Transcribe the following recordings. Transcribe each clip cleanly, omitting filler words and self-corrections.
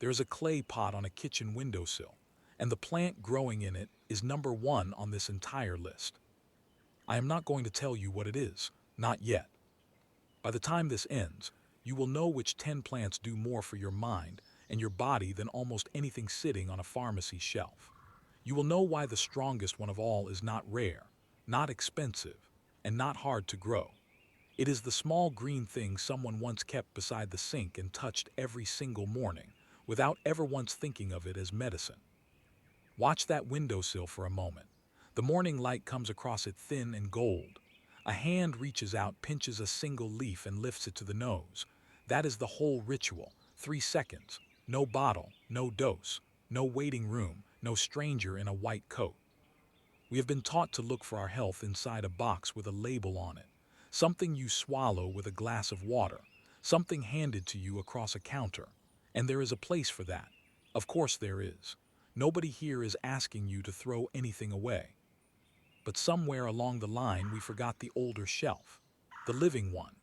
There is a clay pot on a kitchen windowsill, and the plant growing in it is number one on this entire list. I am not going to tell you what it is, not yet. By the time this ends, you will know which 10 plants do more for your mind and your body than almost anything sitting on a pharmacy shelf. You will know why the strongest one of all is not rare, not expensive, and not hard to grow. It is the small green thing someone once kept beside the sink and touched every single morning, without ever once thinking of it as medicine. Watch that windowsill for a moment. The morning light comes across it thin and gold. A hand reaches out, pinches a single leaf, and lifts it to the nose. That is the whole ritual. 3 seconds. No bottle, no dose, no waiting room, no stranger in a white coat. We have been taught to look for our health inside a box with a label on it. Something you swallow with a glass of water. Something handed to you across a counter. And there is a place for that. Of course there is. Nobody here is asking you to throw anything away. But somewhere along the line we forgot the older shelf. The living one.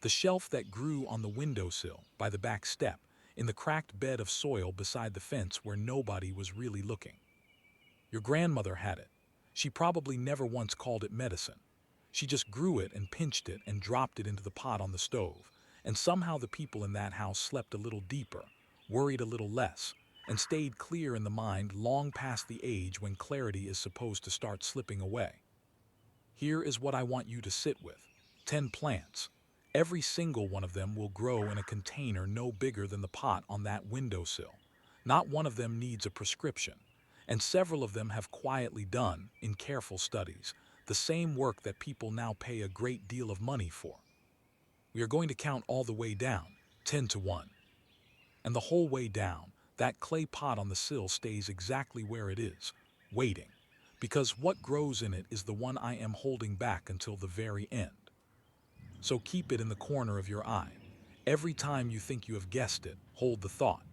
The shelf that grew on the windowsill, by the back step, in the cracked bed of soil beside the fence where nobody was really looking. Your grandmother had it. She probably never once called it medicine. She just grew it and pinched it and dropped it into the pot on the stove. And somehow the people in that house slept a little deeper, worried a little less, and stayed clear in the mind long past the age when clarity is supposed to start slipping away. Here is what I want you to sit with. 10 plants. Every single one of them will grow in a container no bigger than the pot on that windowsill. Not one of them needs a prescription. And several of them have quietly done, in careful studies, the same work that people now pay a great deal of money for. We are going to count all the way down, 10 to 1. And the whole way down, that clay pot on the sill stays exactly where it is, waiting. Because what grows in it is the one I am holding back until the very end. So keep it in the corner of your eye. Every time you think you have guessed it, hold the thought.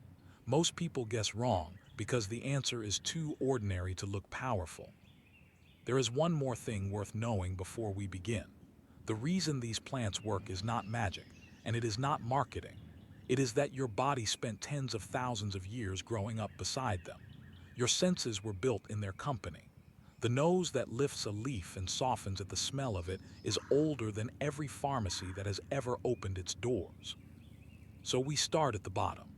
Most people guess wrong because the answer is too ordinary to look powerful. There is one more thing worth knowing before we begin. The reason these plants work is not magic, and it is not marketing. It is that your body spent tens of thousands of years growing up beside them. Your senses were built in their company. The nose that lifts a leaf and softens at the smell of it is older than every pharmacy that has ever opened its doors. So we start at the bottom.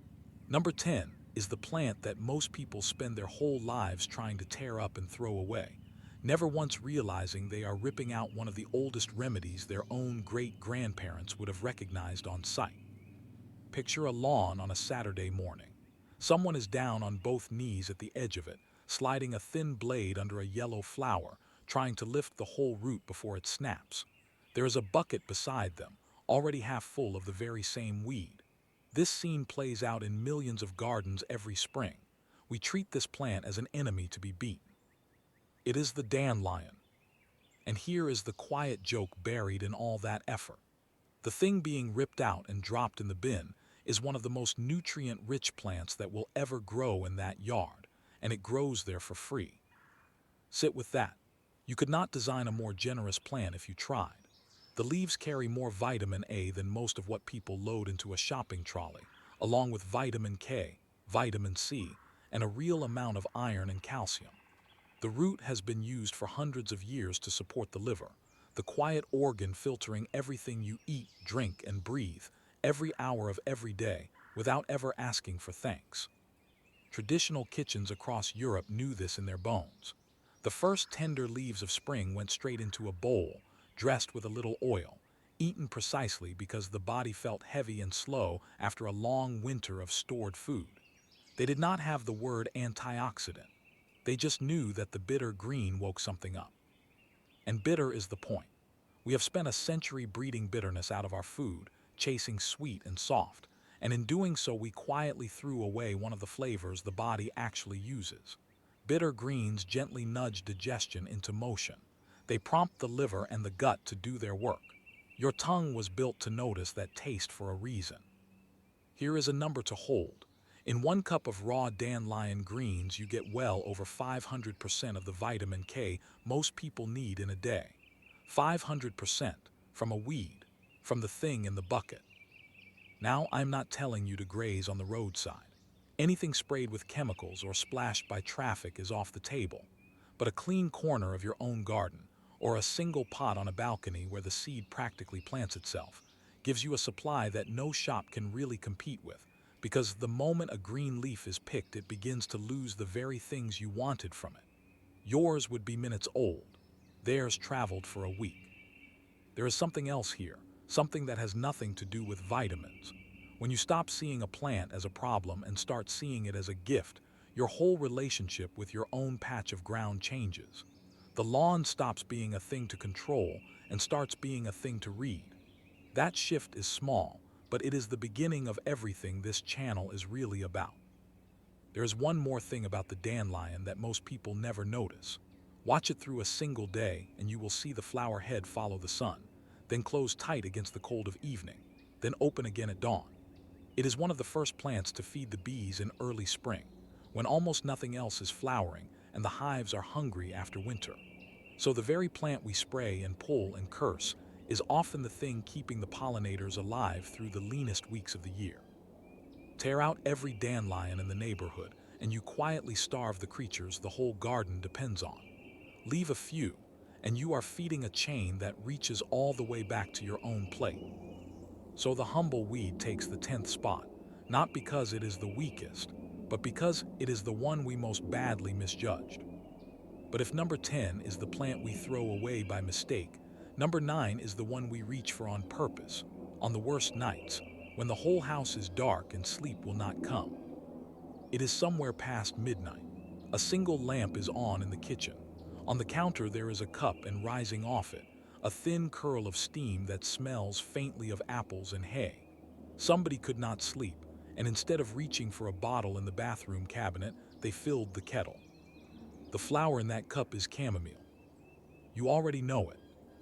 Number 10 is the plant that most people spend their whole lives trying to tear up and throw away, never once realizing they are ripping out one of the oldest remedies their own great-grandparents would have recognized on sight. Picture a lawn on a Saturday morning. Someone is down on both knees at the edge of it, sliding a thin blade under a yellow flower, trying to lift the whole root before it snaps. There is a bucket beside them, already half full of the very same weed. This scene plays out in millions of gardens every spring. We treat this plant as an enemy to be beaten. It is the dandelion. And here is the quiet joke buried in all that effort. The thing being ripped out and dropped in the bin is one of the most nutrient-rich plants that will ever grow in that yard, and it grows there for free. Sit with that. You could not design a more generous plant if you tried. The leaves carry more vitamin A than most of what people load into a shopping trolley, along with vitamin K, vitamin C, and a real amount of iron and calcium. The root has been used for hundreds of years to support the liver, the quiet organ filtering everything you eat, drink, and breathe, every hour of every day, without ever asking for thanks. Traditional kitchens across Europe knew this in their bones. The first tender leaves of spring went straight into a bowl, dressed with a little oil, eaten precisely because the body felt heavy and slow after a long winter of stored food. They did not have the word antioxidant. They just knew that the bitter green woke something up. And bitter is the point. We have spent a century breeding bitterness out of our food, chasing sweet and soft, and in doing so we quietly threw away one of the flavors the body actually uses. Bitter greens gently nudge digestion into motion. They prompt the liver and the gut to do their work. Your tongue was built to notice that taste for a reason. Here is a number to hold. In 1 cup of raw dandelion greens, you get well over 500% of the vitamin K most people need in a day. 500% from a weed, from the thing in the bucket. Now, I'm not telling you to graze on the roadside. Anything sprayed with chemicals or splashed by traffic is off the table. But a clean corner of your own garden, or a single pot on a balcony where the seed practically plants itself, gives you a supply that no shop can really compete with, because the moment a green leaf is picked, it begins to lose the very things you wanted from it. Yours would be minutes old. Theirs traveled for a week. There is something else here, something that has nothing to do with vitamins. When you stop seeing a plant as a problem and start seeing it as a gift, your whole relationship with your own patch of ground changes. The lawn stops being a thing to control and starts being a thing to read. That shift is small, but it is the beginning of everything this channel is really about. There is one more thing about the dandelion that most people never notice. Watch it through a single day and you will see the flower head follow the sun, then close tight against the cold of evening, then open again at dawn. It is one of the first plants to feed the bees in early spring, when almost nothing else is flowering and the hives are hungry after winter. So the very plant we spray and pull and curse is often the thing keeping the pollinators alive through the leanest weeks of the year. Tear out every dandelion in the neighborhood, and you quietly starve the creatures the whole garden depends on. Leave a few, and you are feeding a chain that reaches all the way back to your own plate. So the humble weed takes the 10th spot, not because it is the weakest, but because it is the one we most badly misjudged. But if number 10 is the plant we throw away by mistake, number 9 is the one we reach for on purpose, on the worst nights, when the whole house is dark and sleep will not come. It is somewhere past midnight. A single lamp is on in the kitchen. On the counter there is a cup, and rising off it, a thin curl of steam that smells faintly of apples and hay. Somebody could not sleep, and instead of reaching for a bottle in the bathroom cabinet, they filled the kettle. The flower in that cup is chamomile. You already know it.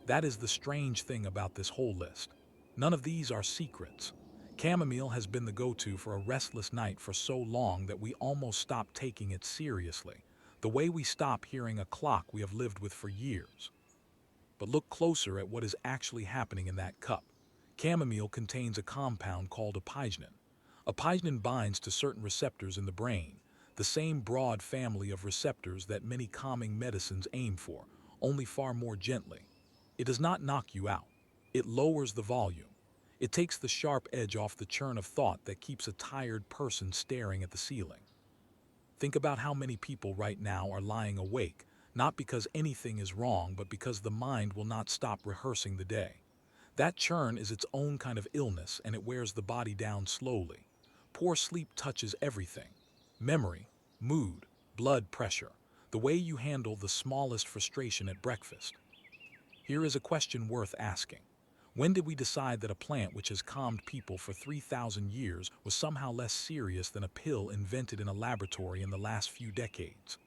That is the strange thing about this whole list. None of these are secrets. Chamomile has been the go-to for a restless night for so long that we almost stopped taking it seriously, the way we stop hearing a clock we have lived with for years. But look closer at what is actually happening in that cup. Chamomile contains a compound called apigenin. Apigenin binds to certain receptors in the brain, the same broad family of receptors that many calming medicines aim for, only far more gently. It does not knock you out. It lowers the volume. It takes the sharp edge off the churn of thought that keeps a tired person staring at the ceiling. Think about how many people right now are lying awake, not because anything is wrong, but because the mind will not stop rehearsing the day. That churn is its own kind of illness, and it wears the body down slowly. Poor sleep touches everything: memory, mood, blood pressure, the way you handle the smallest frustration at breakfast. Here is a question worth asking. When did we decide that a plant which has calmed people for 3,000 years was somehow less serious than a pill invented in a laboratory in the last few decades?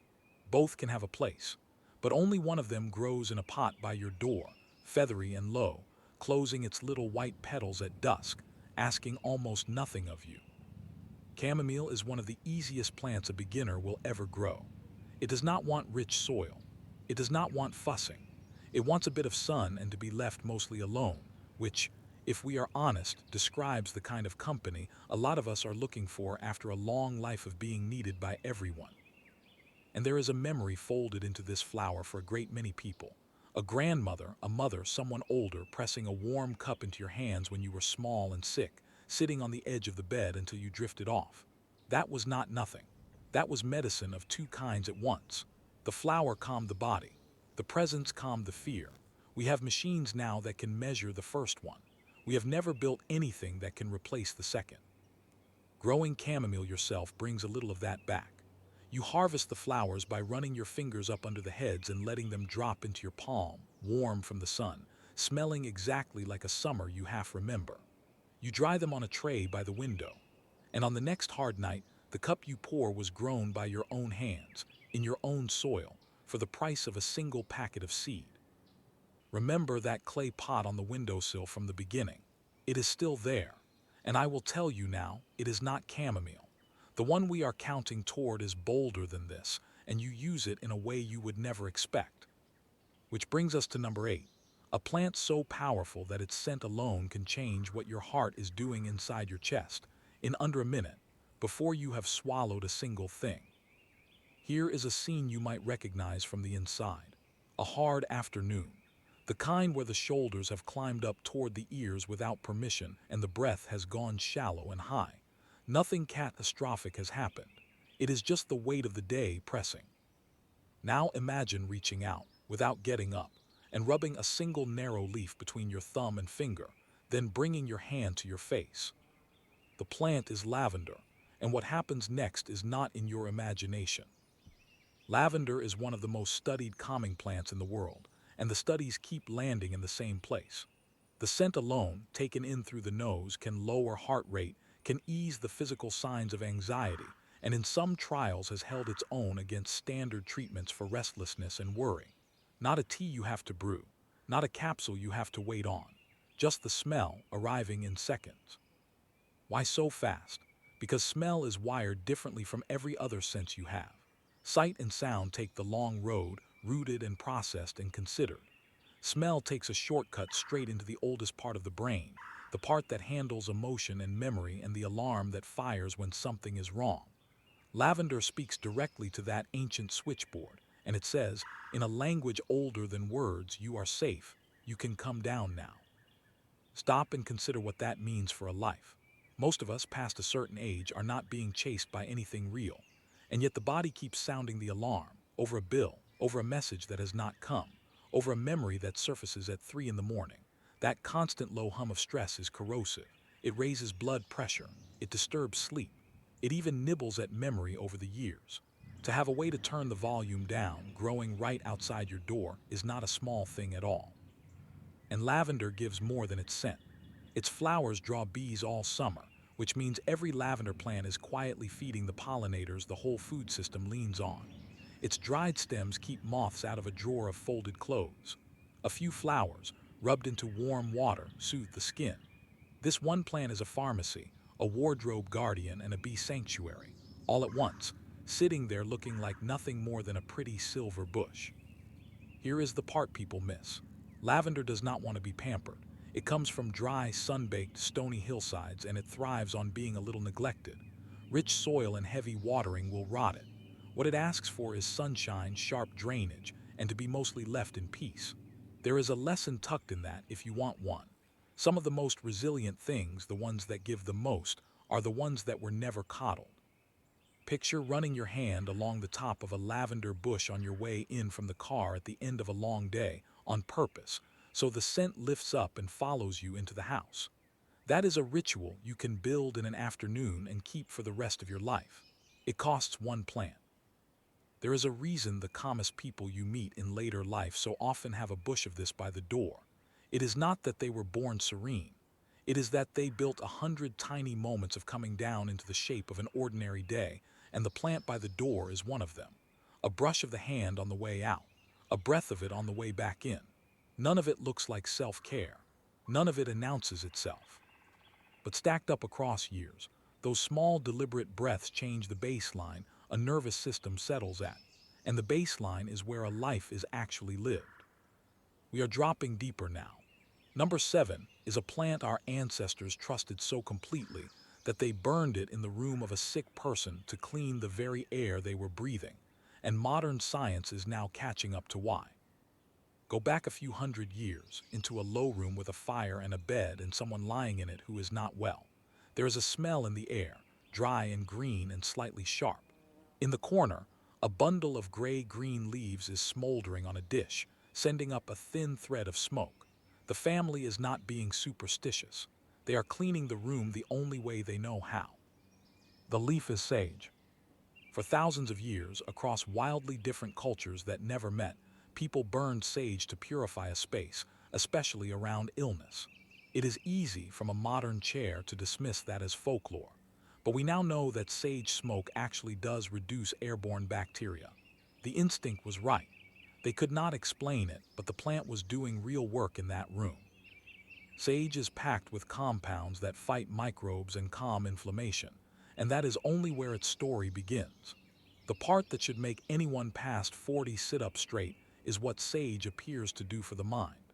Both can have a place, but only one of them grows in a pot by your door, feathery and low, closing its little white petals at dusk, asking almost nothing of you. Chamomile is one of the easiest plants a beginner will ever grow. It does not want rich soil. It does not want fussing. It wants a bit of sun and to be left mostly alone, which, if we are honest, describes the kind of company a lot of us are looking for after a long life of being needed by everyone. And there is a memory folded into this flower for a great many people. A grandmother, a mother, someone older, pressing a warm cup into your hands when you were small and sick, sitting on the edge of the bed until you drifted off. That was not nothing. That was medicine of two kinds at once. The flower calmed the body. The presence calmed the fear. We have machines now that can measure the first one. We have never built anything that can replace the second. Growing chamomile yourself brings a little of that back. You harvest the flowers by running your fingers up under the heads and letting them drop into your palm, warm from the sun, smelling exactly like a summer you half remember. You dry them on a tray by the window, and on the next hard night, the cup you pour was grown by your own hands, in your own soil, for the price of a single packet of seed. Remember that clay pot on the windowsill from the beginning. It is still there, and I will tell you now, it is not chamomile. The one we are counting toward is bolder than this, and you use it in a way you would never expect. Which brings us to number 8, a plant so powerful that its scent alone can change what your heart is doing inside your chest, in under a minute. before you have swallowed a single thing. Here is a scene you might recognize from the inside. A hard afternoon. The kind where the shoulders have climbed up toward the ears without permission and the breath has gone shallow and high. Nothing catastrophic has happened. It is just the weight of the day pressing. Now imagine reaching out, without getting up, and rubbing a single narrow leaf between your thumb and finger, then bringing your hand to your face. The plant is lavender, and what happens next is not in your imagination. Lavender is one of the most studied calming plants in the world, and the studies keep landing in the same place. The scent alone, taken in through the nose, can lower heart rate, can ease the physical signs of anxiety, and in some trials has held its own against standard treatments for restlessness and worry. Not a tea you have to brew, not a capsule you have to wait on, just the smell arriving in seconds. Why so fast? Because smell is wired differently from every other sense you have. Sight and sound take the long road, rooted and processed and considered. Smell takes a shortcut straight into the oldest part of the brain, the part that handles emotion and memory and the alarm that fires when something is wrong. Lavender speaks directly to that ancient switchboard, and it says, in a language older than words, you are safe, you can come down now. Stop and consider what that means for a life. Most of us, past a certain age, are not being chased by anything real, and yet the body keeps sounding the alarm, over a bill, over a message that has not come, over a memory that surfaces at 3 in the morning. That constant low hum of stress is corrosive. It raises blood pressure. It disturbs sleep. It even nibbles at memory over the years. To have a way to turn the volume down, growing right outside your door, is not a small thing at all. And lavender gives more than its scent. Its flowers draw bees all summer, which means every lavender plant is quietly feeding the pollinators the whole food system leans on. Its dried stems keep moths out of a drawer of folded clothes. A few flowers, rubbed into warm water, soothe the skin. This one plant is a pharmacy, a wardrobe guardian, and a bee sanctuary, all at once, sitting there looking like nothing more than a pretty silver bush. Here is the part people miss. Lavender does not want to be pampered. It comes from dry, sun-baked, stony hillsides, and it thrives on being a little neglected. Rich soil and heavy watering will rot it. What it asks for is sunshine, sharp drainage, and to be mostly left in peace. There is a lesson tucked in that if you want one. Some of the most resilient things, the ones that give the most, are the ones that were never coddled. Picture running your hand along the top of a lavender bush on your way in from the car at the end of a long day, on purpose, so the scent lifts up and follows you into the house. That is a ritual you can build in an afternoon and keep for the rest of your life. It costs one plant. There is a reason the calmest people you meet in later life so often have a bush of this by the door. It is not that they were born serene. It is that they built 100 tiny moments of coming down into the shape of an ordinary day, and the plant by the door is one of them. A brush of the hand on the way out, a breath of it on the way back in. None of it looks like self-care. None of it announces itself. But stacked up across years, those small deliberate breaths change the baseline a nervous system settles at, and the baseline is where a life is actually lived. We are dropping deeper now. Number 7 is a plant our ancestors trusted so completely that they burned it in the room of a sick person to clean the very air they were breathing, and modern science is now catching up to why. Go back a few hundred years, into a low room with a fire and a bed and someone lying in it who is not well. There is a smell in the air, dry and green and slightly sharp. In the corner, a bundle of gray-green leaves is smoldering on a dish, sending up a thin thread of smoke. The family is not being superstitious. They are cleaning the room the only way they know how. The leaf is sage. For thousands of years, across wildly different cultures that never met, people burned sage to purify a space, especially around illness. It is easy from a modern chair to dismiss that as folklore, but we now know that sage smoke actually does reduce airborne bacteria. The instinct was right. They could not explain it, but the plant was doing real work in that room. Sage is packed with compounds that fight microbes and calm inflammation, and that is only where its story begins. The part that should make anyone past 40 sit up straight is what sage appears to do for the mind.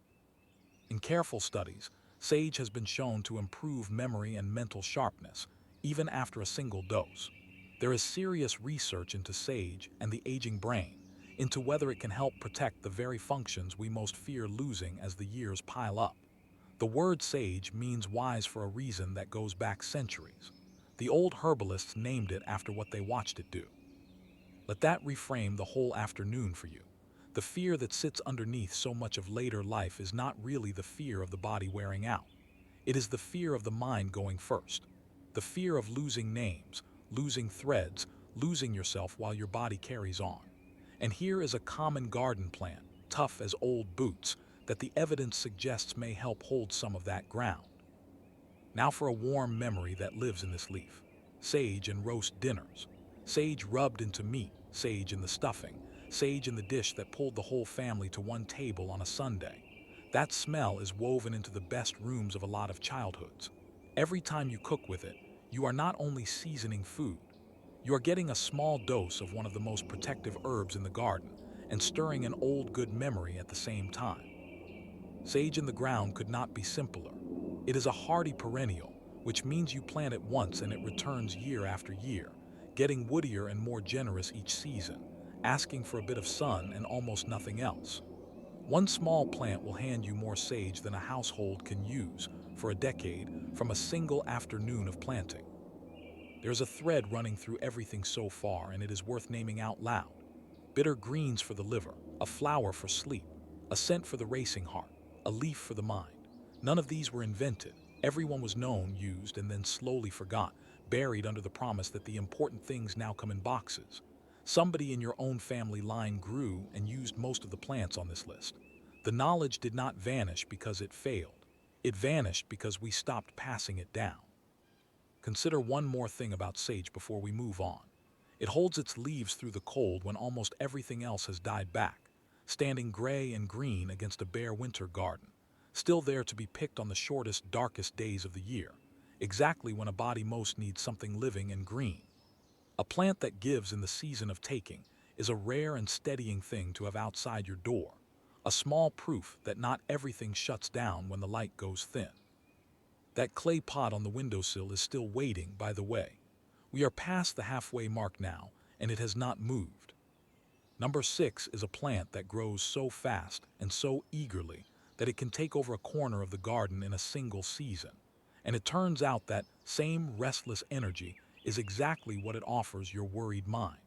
In careful studies, sage has been shown to improve memory and mental sharpness, even after a single dose. There is serious research into sage and the aging brain, into whether it can help protect the very functions we most fear losing as the years pile up. The word sage means wise for a reason that goes back centuries. The old herbalists named it after what they watched it do. Let that reframe the whole afternoon for you. The fear that sits underneath so much of later life is not really the fear of the body wearing out. It is the fear of the mind going first. The fear of losing names, losing threads, losing yourself while your body carries on. And here is a common garden plant, tough as old boots, that the evidence suggests may help hold some of that ground. Now for a warm memory that lives in this leaf. Sage in roast dinners. Sage rubbed into meat, sage in the stuffing, sage in the dish that pulled the whole family to one table on a Sunday. That smell is woven into the best rooms of a lot of childhoods. Every time you cook with it, you are not only seasoning food, you are getting a small dose of one of the most protective herbs in the garden and stirring an old good memory at the same time. Sage in the ground could not be simpler. It is a hardy perennial, which means you plant it once and it returns year after year, getting woodier and more generous each season, asking for a bit of sun and almost nothing else. One small plant will hand you more sage than a household can use for a decade from a single afternoon of planting. There's a thread running through everything so far, and it is worth naming out loud. Bitter greens for the liver, a flower for sleep, a scent for the racing heart, a leaf for the mind. None of these were invented. Everyone was known, used, and then slowly forgot, buried under the promise that the important things now come in boxes. Somebody in your own family line grew and used most of the plants on this list. The knowledge did not vanish because it failed. It vanished because we stopped passing it down. Consider one more thing about sage before we move on. It holds its leaves through the cold when almost everything else has died back, standing gray and green against a bare winter garden, still there to be picked on the shortest, darkest days of the year, exactly when a body most needs something living and green. A plant that gives in the season of taking is a rare and steadying thing to have outside your door, a small proof that not everything shuts down when the light goes thin. That clay pot on the windowsill is still waiting, by the way. We are past the halfway mark now, and it has not moved. Number 6 is a plant that grows so fast and so eagerly that it can take over a corner of the garden in a single season. And it turns out that same restless energy is exactly what it offers your worried mind.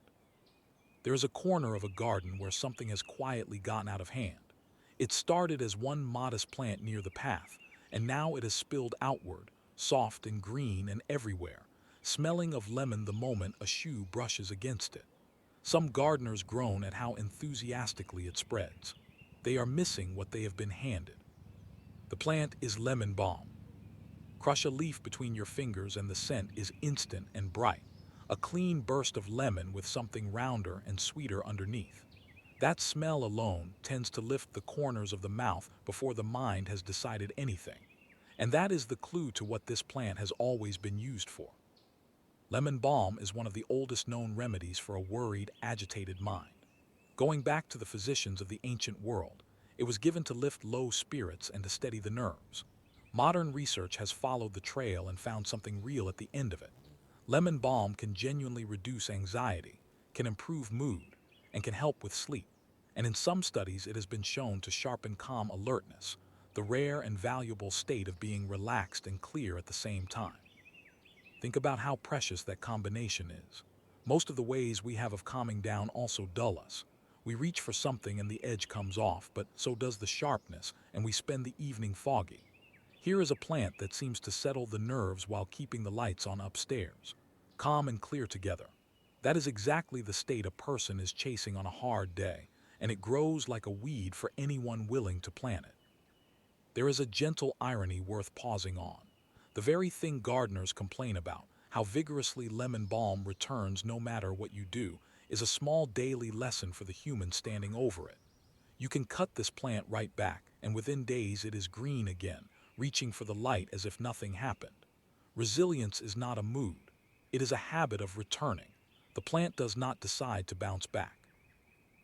There is a corner of a garden where something has quietly gotten out of hand. It started as one modest plant near the path, and now it has spilled outward, soft and green and everywhere, smelling of lemon the moment a shoe brushes against it. Some gardeners groan at how enthusiastically it spreads. They are missing what they have been handed. The plant is lemon balm. Crush a leaf between your fingers and the scent is instant and bright. A clean burst of lemon with something rounder and sweeter underneath. That smell alone tends to lift the corners of the mouth before the mind has decided anything. And that is the clue to what this plant has always been used for. Lemon balm is one of the oldest known remedies for a worried, agitated mind. Going back to the physicians of the ancient world, it was given to lift low spirits and to steady the nerves. Modern research has followed the trail and found something real at the end of it. Lemon balm can genuinely reduce anxiety, can improve mood, and can help with sleep. And in some studies, it has been shown to sharpen calm alertness, the rare and valuable state of being relaxed and clear at the same time. Think about how precious that combination is. Most of the ways we have of calming down also dull us. We reach for something and the edge comes off, but so does the sharpness, and we spend the evening foggy. Here is a plant that seems to settle the nerves while keeping the lights on upstairs. Calm and clear together. That is exactly the state a person is chasing on a hard day, and it grows like a weed for anyone willing to plant it. There is a gentle irony worth pausing on. The very thing gardeners complain about, how vigorously lemon balm returns no matter what you do, is a small daily lesson for the human standing over it. You can cut this plant right back, and within days it is green again, reaching for the light as if nothing happened. Resilience is not a mood. It is a habit of returning. The plant does not decide to bounce back.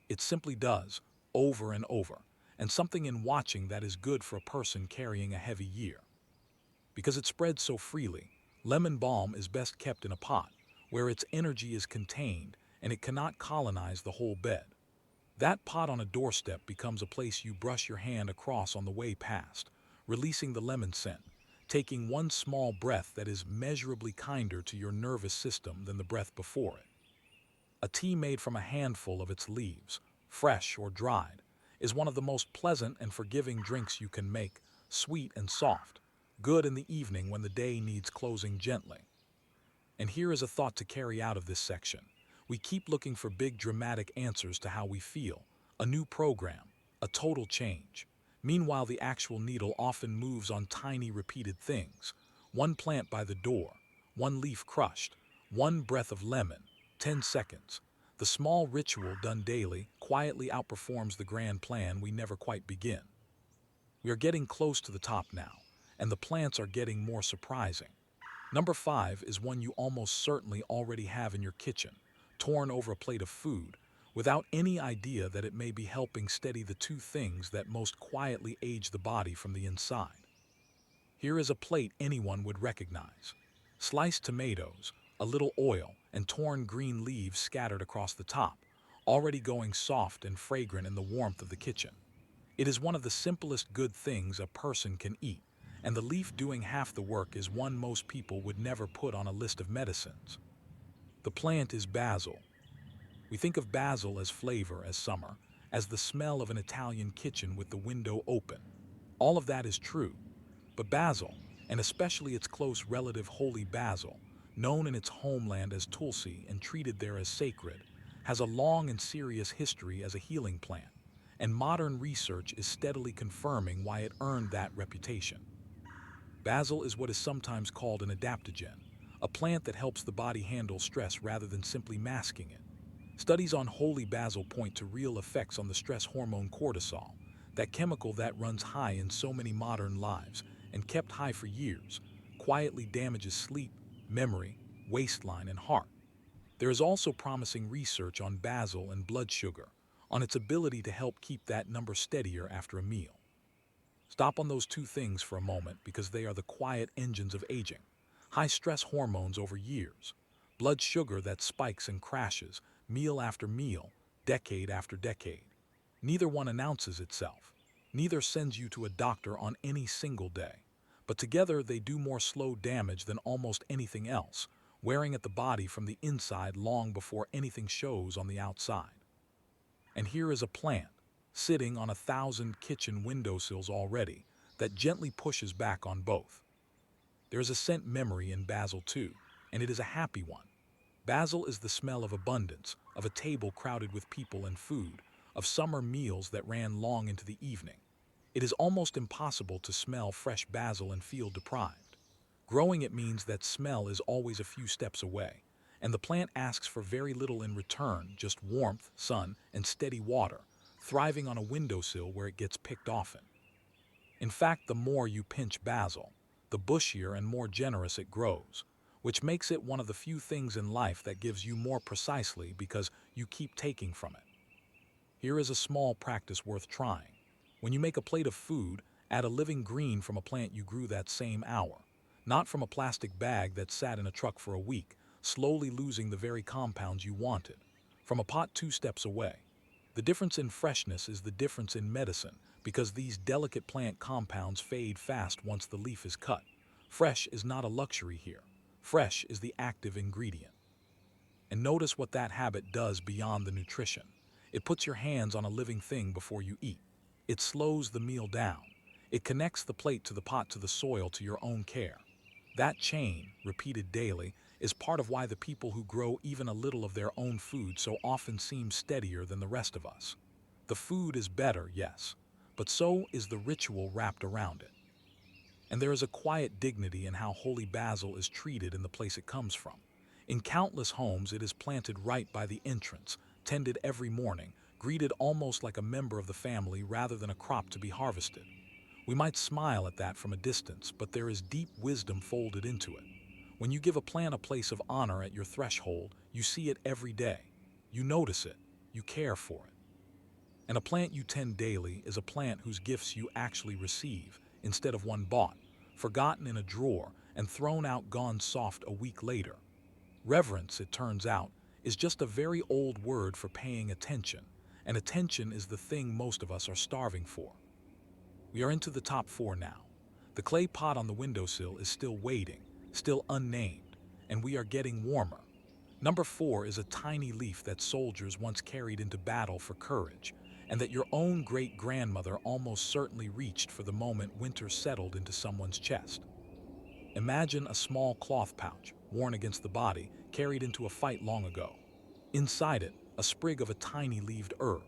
It simply does, over and over, and something in watching that is good for a person carrying a heavy year. Because it spreads so freely, Lemon balm is best kept in a pot, where its energy is contained and it cannot colonize the whole bed. That pot on a doorstep becomes a place you brush your hand across on the way past, releasing the lemon scent, taking one small breath that is measurably kinder to your nervous system than the breath before it. A tea made from a handful of its leaves, fresh or dried, is one of the most pleasant and forgiving drinks you can make, sweet and soft, good in the evening when the day needs closing gently. And here is a thought to carry out of this section. We keep looking for big dramatic answers to how we feel, a new program, a total change. Meanwhile, the actual needle often moves on tiny repeated things. One plant by the door, one leaf crushed, one breath of lemon, 10 seconds. The small ritual done daily quietly outperforms the grand plan we never quite begin. We are getting close to the top now, and the plants are getting more surprising. Number 5 is one you almost certainly already have in your kitchen, torn over a plate of food, without any idea that it may be helping steady the two things that most quietly age the body from the inside. Here is a plate anyone would recognize. Sliced tomatoes, a little oil, and torn green leaves scattered across the top, already going soft and fragrant in the warmth of the kitchen. It is one of the simplest good things a person can eat, and the leaf doing half the work is one most people would never put on a list of medicines. The plant is basil. We think of basil as flavor, as summer, as the smell of an Italian kitchen with the window open. All of that is true, but basil, and especially its close relative holy basil, known in its homeland as tulsi and treated there as sacred, has a long and serious history as a healing plant, and modern research is steadily confirming why it earned that reputation. Basil is what is sometimes called an adaptogen, a plant that helps the body handle stress rather than simply masking it. Studies on holy basil point to real effects on the stress hormone cortisol, that chemical that runs high in so many modern lives and kept high for years, quietly damages sleep, memory, waistline, and heart. There is also promising research on basil and blood sugar, on its ability to help keep that number steadier after a meal. Stop on those two things for a moment because they are the quiet engines of aging. High stress hormones over years, blood sugar that spikes and crashes, meal after meal, decade after decade. Neither one announces itself. Neither sends you to a doctor on any single day. But together they do more slow damage than almost anything else, wearing at the body from the inside long before anything shows on the outside. And here is a plant, sitting on 1,000 kitchen windowsills already, that gently pushes back on both. There is a scent memory in basil too, and it is a happy one. Basil is the smell of abundance, of a table crowded with people and food, of summer meals that ran long into the evening. It is almost impossible to smell fresh basil and feel deprived. Growing it means that smell is always a few steps away, and the plant asks for very little in return, just warmth, sun, and steady water, thriving on a windowsill where it gets picked often. In fact, the more you pinch basil, the bushier and more generous it grows, which makes it one of the few things in life that gives you more precisely because you keep taking from it. Here is a small practice worth trying. When you make a plate of food, add a living green from a plant you grew that same hour, not from a plastic bag that sat in a truck for a week, slowly losing the very compounds you wanted, from a pot 2 steps away. The difference in freshness is the difference in medicine, because these delicate plant compounds fade fast once the leaf is cut. Fresh is not a luxury here. Fresh is the active ingredient. And notice what that habit does beyond the nutrition. It puts your hands on a living thing before you eat. It slows the meal down. It connects the plate to the pot to the soil to your own care. That chain, repeated daily, is part of why the people who grow even a little of their own food so often seem steadier than the rest of us. The food is better, yes, but so is the ritual wrapped around it. And there is a quiet dignity in how holy basil is treated in the place it comes from. In countless homes, it is planted right by the entrance, tended every morning, greeted almost like a member of the family rather than a crop to be harvested. We might smile at that from a distance, but there is deep wisdom folded into it. When you give a plant a place of honor at your threshold, you see it every day. You notice it. You care for it. And a plant you tend daily is a plant whose gifts you actually receive, instead of one bought, forgotten in a drawer, and thrown out gone soft a week later. Reverence, it turns out, is just a very old word for paying attention, and attention is the thing most of us are starving for. We are into the top four now. The clay pot on the windowsill is still waiting, still unnamed, and we are getting warmer. Number four is a tiny leaf that soldiers once carried into battle for courage, and that your own great-grandmother almost certainly reached for the moment winter settled into someone's chest. Imagine a small cloth pouch, worn against the body, carried into a fight long ago. Inside it, a sprig of a tiny leaved herb.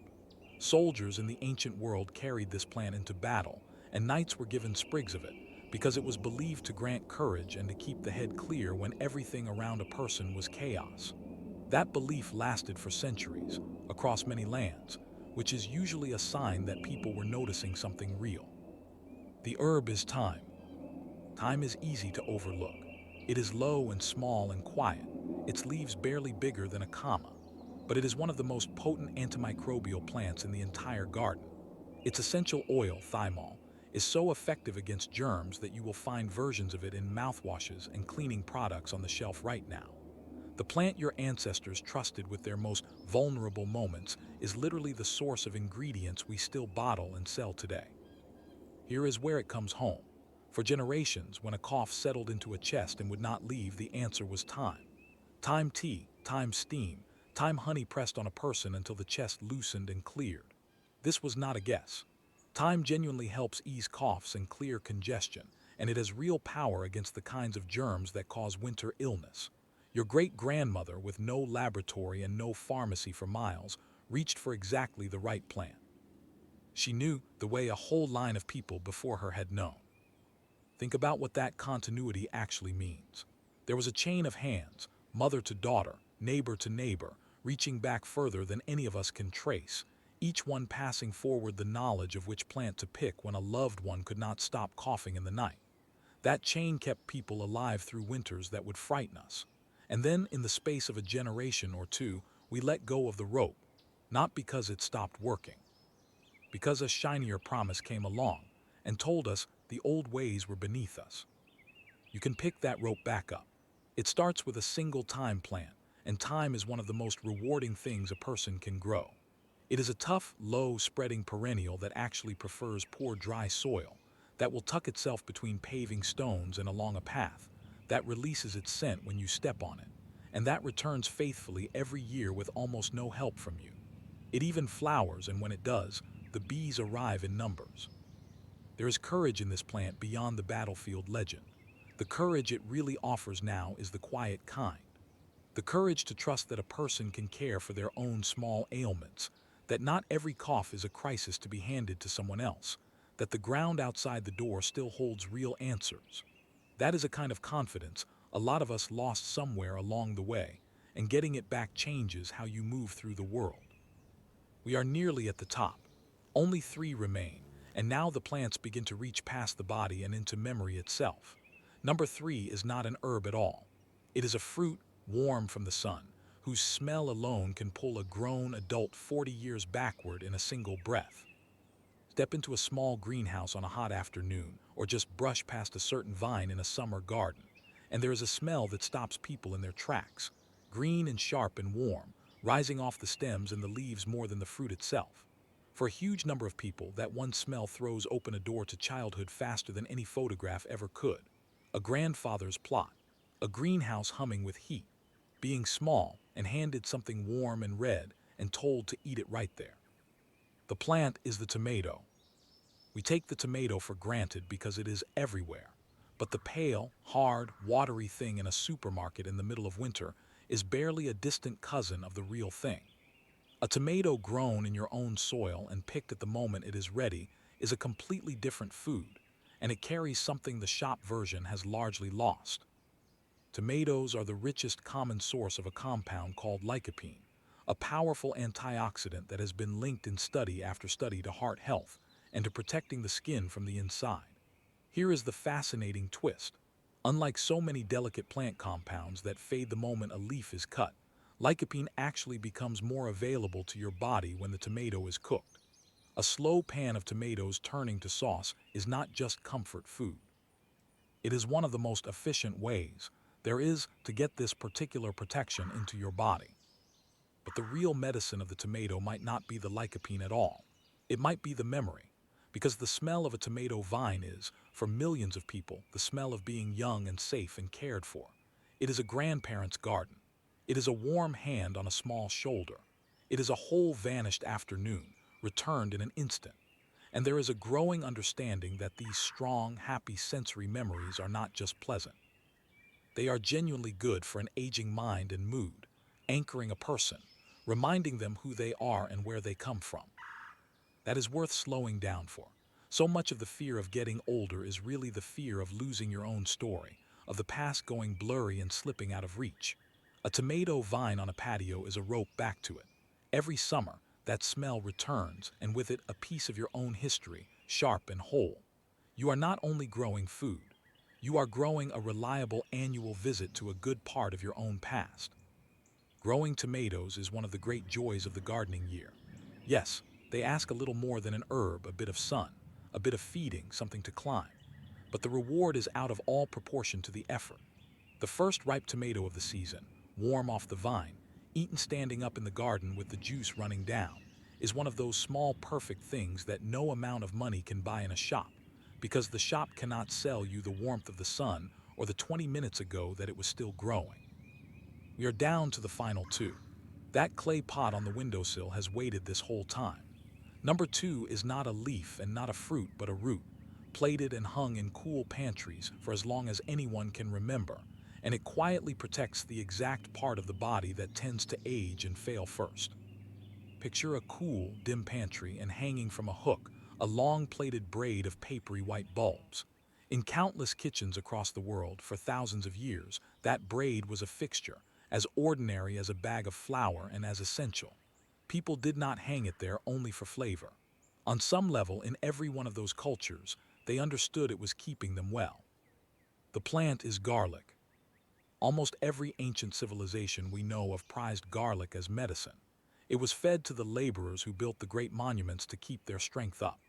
Soldiers in the ancient world carried this plant into battle, and knights were given sprigs of it, because it was believed to grant courage and to keep the head clear when everything around a person was chaos. That belief lasted for centuries, across many lands, which is usually a sign that people were noticing something real. The herb is thyme. Thyme is easy to overlook. It is low and small and quiet, its leaves barely bigger than a comma, but it is one of the most potent antimicrobial plants in the entire garden. Its essential oil, thymol, is so effective against germs that you will find versions of it in mouthwashes and cleaning products on the shelf right now. The plant your ancestors trusted with their most vulnerable moments is literally the source of ingredients we still bottle and sell today. Here is where it comes home. For generations, when a cough settled into a chest and would not leave, the answer was thyme. Thyme tea, thyme steam, thyme honey pressed on a person until the chest loosened and cleared. This was not a guess. Thyme genuinely helps ease coughs and clear congestion, and it has real power against the kinds of germs that cause winter illness. Your great-grandmother, with no laboratory and no pharmacy for miles, reached for exactly the right plant. She knew the way a whole line of people before her had known. Think about what that continuity actually means. There was a chain of hands, mother to daughter, neighbor to neighbor, reaching back further than any of us can trace, each one passing forward the knowledge of which plant to pick when a loved one could not stop coughing in the night. That chain kept people alive through winters that would frighten us. And then, in the space of a generation or two, we let go of the rope, not because it stopped working, because a shinier promise came along and told us the old ways were beneath us. You can pick that rope back up. It starts with a single thyme plant, and thyme is one of the most rewarding things a person can grow. It is a tough, low-spreading perennial that actually prefers poor, dry soil, that will tuck itself between paving stones and along a path, that releases its scent when you step on it, and that returns faithfully every year with almost no help from you. It even flowers, and when it does, the bees arrive in numbers. There is courage in this plant beyond the battlefield legend. The courage it really offers now is the quiet kind. The courage to trust that a person can care for their own small ailments, that not every cough is a crisis to be handed to someone else, that the ground outside the door still holds real answers. That is a kind of confidence a lot of us lost somewhere along the way, and getting it back changes how you move through the world. We are nearly at the top. Only three remain, and now the plants begin to reach past the body and into memory itself. Number three is not an herb at all. It is a fruit, warm from the sun, whose smell alone can pull a grown adult 40 years backward in a single breath. Step into a small greenhouse on a hot afternoon, or just brush past a certain vine in a summer garden, and there is a smell that stops people in their tracks, green and sharp and warm, rising off the stems and the leaves more than the fruit itself. For a huge number of people, that one smell throws open a door to childhood faster than any photograph ever could. A grandfather's plot, a greenhouse humming with heat, being small and handed something warm and red and told to eat it right there. The plant is the tomato. We take the tomato for granted because it is everywhere, but the pale, hard, watery thing in a supermarket in the middle of winter is barely a distant cousin of the real thing. A tomato grown in your own soil and picked at the moment it is ready is a completely different food, and it carries something the shop version has largely lost. Tomatoes are the richest common source of a compound called lycopene, a powerful antioxidant that has been linked in study after study to heart health and to protecting the skin from the inside. Here is the fascinating twist. Unlike so many delicate plant compounds that fade the moment a leaf is cut, lycopene actually becomes more available to your body when the tomato is cooked. A slow pan of tomatoes turning to sauce is not just comfort food. It is one of the most efficient ways there is to get this particular protection into your body. But the real medicine of the tomato might not be the lycopene at all. It might be the memory, because the smell of a tomato vine is, for millions of people, the smell of being young and safe and cared for. It is a grandparent's garden. It is a warm hand on a small shoulder. It is a whole vanished afternoon, returned in an instant. And there is a growing understanding that these strong, happy sensory memories are not just pleasant. They are genuinely good for an aging mind and mood, anchoring a person, reminding them who they are and where they come from. That is worth slowing down for. So much of the fear of getting older is really the fear of losing your own story, of the past going blurry and slipping out of reach. A tomato vine on a patio is a rope back to it. Every summer, that smell returns, and with it a piece of your own history, sharp and whole. You are not only growing food, you are growing a reliable annual visit to a good part of your own past. Growing tomatoes is one of the great joys of the gardening year. Yes, they ask a little more than an herb, a bit of sun, a bit of feeding, something to climb. But the reward is out of all proportion to the effort. The first ripe tomato of the season, warm off the vine, eaten standing up in the garden with the juice running down, is one of those small perfect things that no amount of money can buy in a shop, because the shop cannot sell you the warmth of the sun or the 20 minutes ago that it was still growing. We are down to the final two. That clay pot on the windowsill has waited this whole time. Number two is not a leaf and not a fruit but a root, plated and hung in cool pantries for as long as anyone can remember, and it quietly protects the exact part of the body that tends to age and fail first. Picture a cool, dim pantry and hanging from a hook, a long plaited braid of papery white bulbs. In countless kitchens across the world for thousands of years, that braid was a fixture, as ordinary as a bag of flour and as essential. People did not hang it there only for flavor. On some level, in every one of those cultures, they understood it was keeping them well. The plant is garlic. Almost every ancient civilization we know of prized garlic as medicine. It was fed to the laborers who built the great monuments to keep their strength up.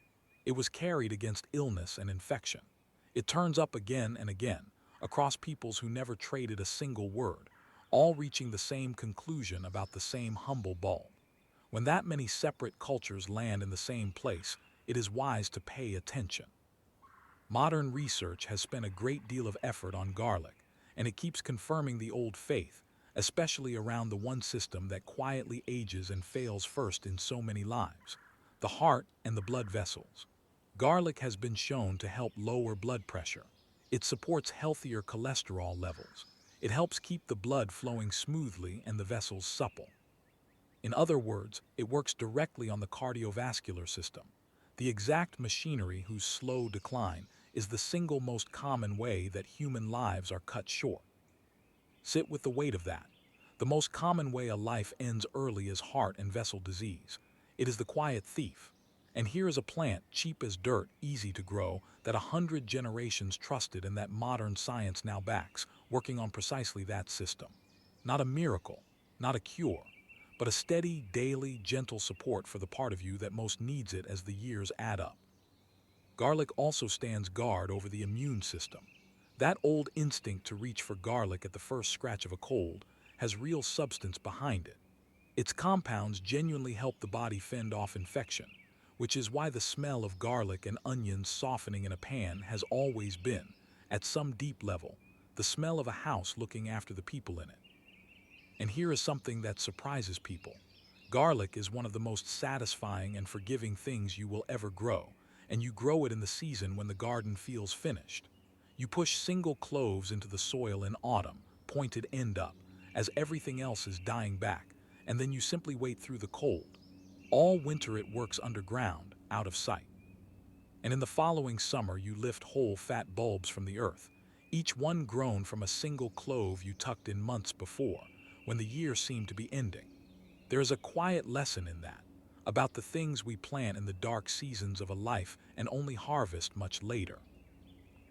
It was carried against illness and infection. It turns up again and again, across peoples who never traded a single word, all reaching the same conclusion about the same humble bulb. When that many separate cultures land in the same place, it is wise to pay attention. Modern research has spent a great deal of effort on garlic, and it keeps confirming the old faith, especially around the one system that quietly ages and fails first in so many lives: the heart and the blood vessels. Garlic has been shown to help lower blood pressure. It supports healthier cholesterol levels. It helps keep the blood flowing smoothly and the vessels supple. In other words, it works directly on the cardiovascular system, the exact machinery whose slow decline is the single most common way that human lives are cut short. Sit with the weight of that. The most common way a life ends early is heart and vessel disease. It is the quiet thief. And here is a plant, cheap as dirt, easy to grow, that 100 generations trusted and that modern science now backs, working on precisely that system. Not a miracle, not a cure, but a steady, daily, gentle support for the part of you that most needs it as the years add up. Garlic also stands guard over the immune system. That old instinct to reach for garlic at the first scratch of a cold has real substance behind it. Its compounds genuinely help the body fend off infection, which is why the smell of garlic and onions softening in a pan has always been, at some deep level, the smell of a house looking after the people in it. And here is something that surprises people. Garlic is one of the most satisfying and forgiving things you will ever grow, and you grow it in the season when the garden feels finished. You push single cloves into the soil in autumn, pointed end up, as everything else is dying back, and then you simply wait through the cold. All winter it works underground, out of sight. And in the following summer you lift whole fat bulbs from the earth, each one grown from a single clove you tucked in months before, when the year seemed to be ending. There is a quiet lesson in that, about the things we plant in the dark seasons of a life and only harvest much later.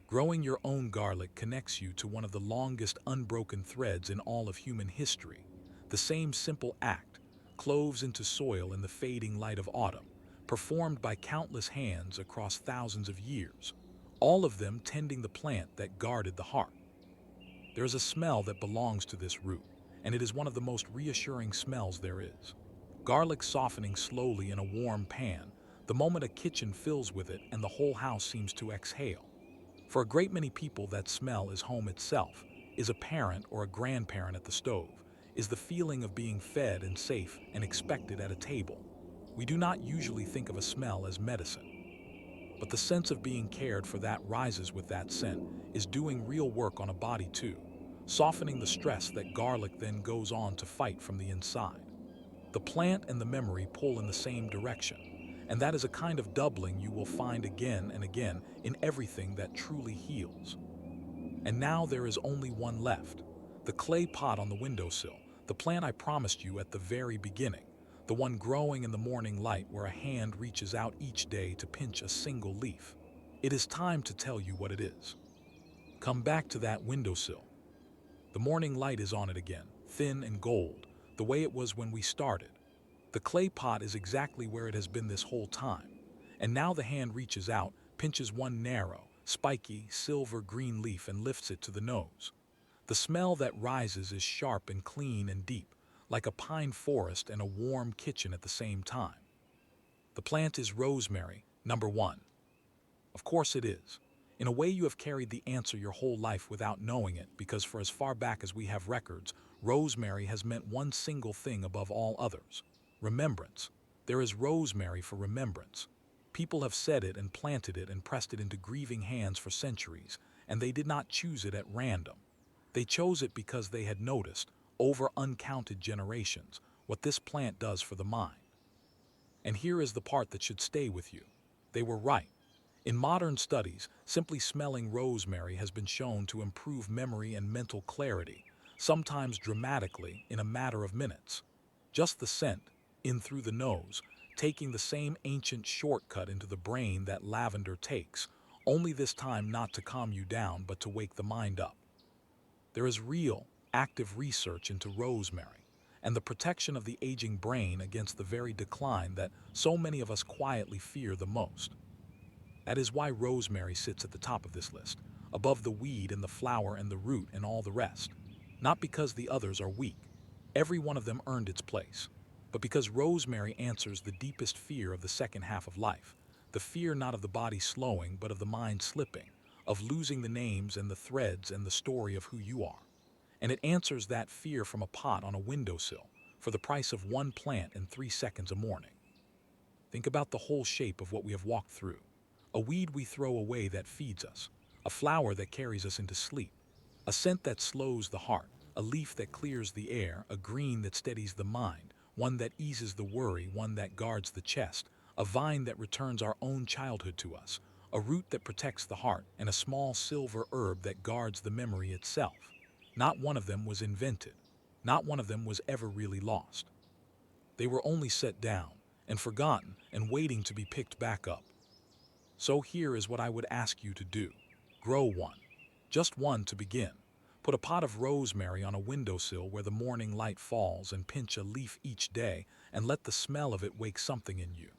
Growing your own garlic connects you to one of the longest unbroken threads in all of human history. The same simple act, cloves into soil in the fading light of autumn, performed by countless hands across thousands of years, all of them tending the plant that guarded the heart. There is a smell that belongs to this root, and it is one of the most reassuring smells there is. Garlic softening slowly in a warm pan, the moment a kitchen fills with it and the whole house seems to exhale. For a great many people, that smell is home itself, is a parent or a grandparent at the stove, is the feeling of being fed and safe and expected at a table. We do not usually think of a smell as medicine, but the sense of being cared for that rises with that scent, is doing real work on a body too, softening the stress that garlic then goes on to fight from the inside. The plant and the memory pull in the same direction, and that is a kind of doubling you will find again and again in everything that truly heals. And now there is only one left, the clay pot on the windowsill, the plant I promised you at the very beginning, the one growing in the morning light where a hand reaches out each day to pinch a single leaf. It is time to tell you what it is. Come back to that windowsill. The morning light is on it again, thin and gold, the way it was when we started. The clay pot is exactly where it has been this whole time, and now the hand reaches out, pinches one narrow, spiky, silver-green leaf and lifts it to the nose. The smell that rises is sharp and clean and deep, like a pine forest and a warm kitchen at the same time. The plant is rosemary, number one. Of course it is. In a way, you have carried the answer your whole life without knowing it, because for as far back as we have records, rosemary has meant one single thing above all others: remembrance. There is rosemary for remembrance. People have said it and planted it and pressed it into grieving hands for centuries, and they did not choose it at random. They chose it because they had noticed, over uncounted generations, what this plant does for the mind. And here is the part that should stay with you. They were right. In modern studies, simply smelling rosemary has been shown to improve memory and mental clarity, sometimes dramatically in a matter of minutes. Just the scent, in through the nose, taking the same ancient shortcut into the brain that lavender takes, only this time not to calm you down but to wake the mind up. There is real, active research into rosemary and the protection of the aging brain against the very decline that so many of us quietly fear the most. That is why rosemary sits at the top of this list, above the weed and the flower and the root and all the rest. Not because the others are weak. Every one of them earned its place. But because rosemary answers the deepest fear of the second half of life, the fear not of the body slowing, but of the mind slipping, of losing the names and the threads and the story of who you are. And it answers that fear from a pot on a windowsill, for the price of one plant in 3 seconds a morning. Think about the whole shape of what we have walked through. A weed we throw away that feeds us, a flower that carries us into sleep, a scent that slows the heart, a leaf that clears the air, a green that steadies the mind, one that eases the worry, one that guards the chest, a vine that returns our own childhood to us, a root that protects the heart, and a small silver herb that guards the memory itself. Not one of them was invented. Not one of them was ever really lost. They were only set down and forgotten and waiting to be picked back up. So here is what I would ask you to do. Grow one. Just one to begin. Put a pot of rosemary on a windowsill where the morning light falls and pinch a leaf each day and let the smell of it wake something in you.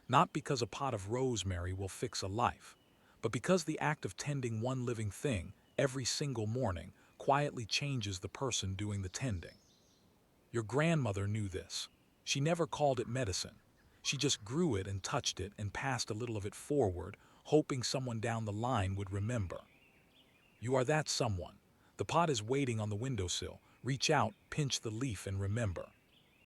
Not because a pot of rosemary will fix a life, but because the act of tending one living thing every single morning quietly changes the person doing the tending. Your grandmother knew this. She never called it medicine. She just grew it and touched it and passed a little of it forward, hoping someone down the line would remember. You are that someone. The pot is waiting on the windowsill. Reach out, pinch the leaf, and remember.